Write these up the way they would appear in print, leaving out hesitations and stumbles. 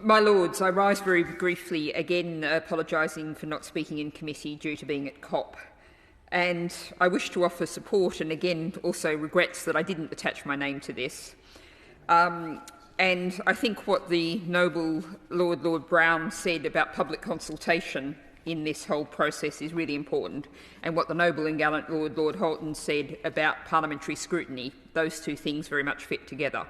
My Lords, I rise very briefly, again apologising for not speaking in committee due to being at COP. And I wish to offer support and again also regrets that I didn't attach my name to this. And I think what the noble Lord Brown said about public consultation in this whole process is really important, and what the noble and gallant Lord Halton said about parliamentary scrutiny. Those two things very much fit together.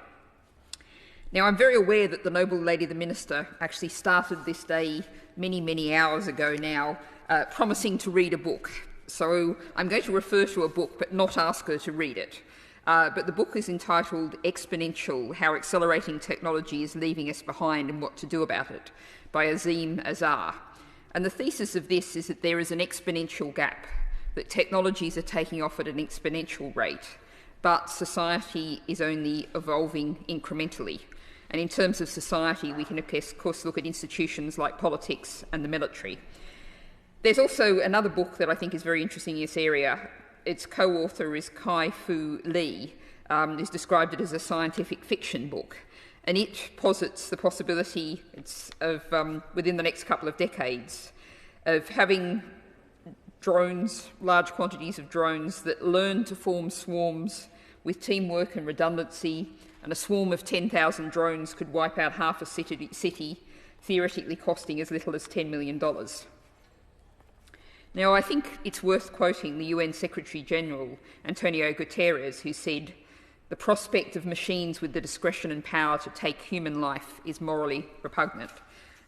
Now, I'm very aware that the noble lady, the Minister, actually started this day many hours ago now, promising to read a book. So I'm going to refer to a book but not ask her to read it. But the book is entitled Exponential: How Accelerating Technology is Leaving Us Behind and What to Do About It, by Azeem Azhar. And the thesis of this is that there is an exponential gap, that technologies are taking off at an exponential rate, but society is only evolving incrementally. And in terms of society, we can of course look at institutions like politics and the military. There's also another book that I think is very interesting in this area. Its co-author is Kai-Fu Lee, who's described it as a scientific fiction book. And it posits the possibility of, within the next couple of decades, of having drones, large quantities of drones, that learn to form swarms with teamwork and redundancy, and a swarm of 10,000 drones could wipe out half a city, theoretically costing as little as $10 million. Now, I think it's worth quoting the UN Secretary-General, Antonio Guterres, who said, "The prospect of machines with the discretion and power to take human life is morally repugnant."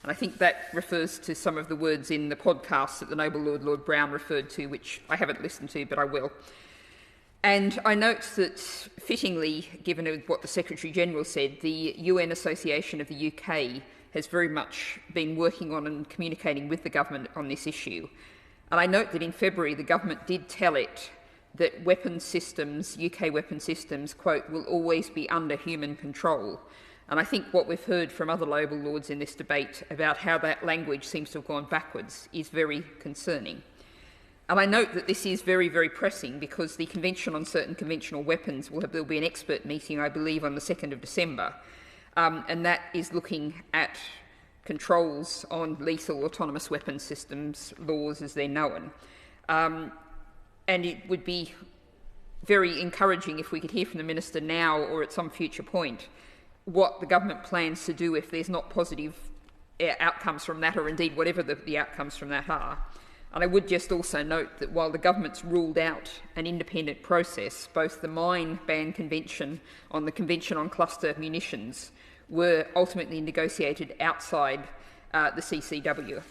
And I think that refers to some of the words in the podcast that the noble Lord Brown referred to, which I haven't listened to, but I will. And I note that, fittingly, given what the Secretary-General said, the UN Association of the UK has very much been working on and communicating with the government on this issue. And I note that in February the government did tell it that weapons systems, UK weapons systems, quote, will always be under human control. And I think what we've heard from other noble lords in this debate about how that language seems to have gone backwards is very concerning. And I note that this is very pressing because the Convention on Certain Conventional Weapons there'll be an expert meeting, I believe, on the 2nd of December, and that is looking at controls on lethal autonomous weapons systems, laws as they're known. And it would be very encouraging if we could hear from the Minister now or at some future point what the government plans to do if there's not positive outcomes from that, or indeed whatever the outcomes from that are. And I would just also note that while the government's ruled out an independent process, both the Mine Ban Convention on the Convention on Cluster Munitions were ultimately negotiated outside the CCW.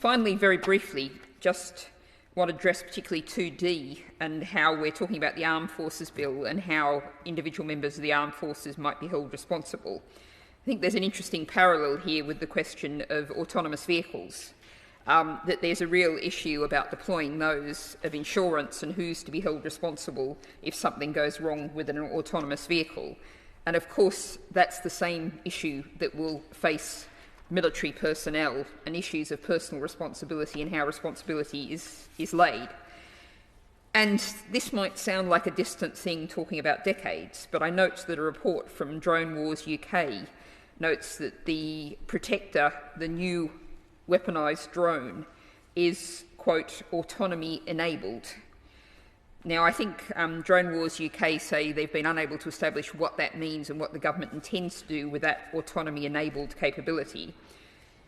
Finally, very briefly, just want to address particularly 2D and how we're talking about the Armed Forces Bill and how individual members of the Armed Forces might be held responsible. I think there's an interesting parallel here with the question of autonomous vehicles, that there's a real issue about deploying those, of insurance and who's to be held responsible if something goes wrong with an autonomous vehicle. And of course, that's the same issue that will face military personnel and issues of personal responsibility and how responsibility is laid. And this might sound like a distant thing talking about decades, but I note that a report from Drone Wars UK notes that the Protector, the new weaponised drone, is, quote, autonomy enabled. Now, I think Drone Wars UK say they've been unable to establish what that means and what the government intends to do with that autonomy-enabled capability.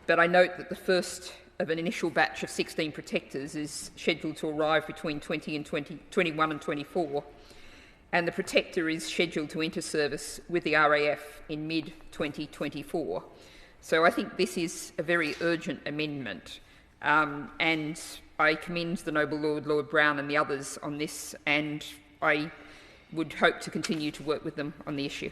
But I note that the first of an initial batch of 16 Protectors is scheduled to arrive between 21 and 24, and the Protector is scheduled to enter service with the RAF in mid-2024. So I think this is a very urgent amendment, and I commend the noble Lord Brown and the others on this, and I would hope to continue to work with them on the issue.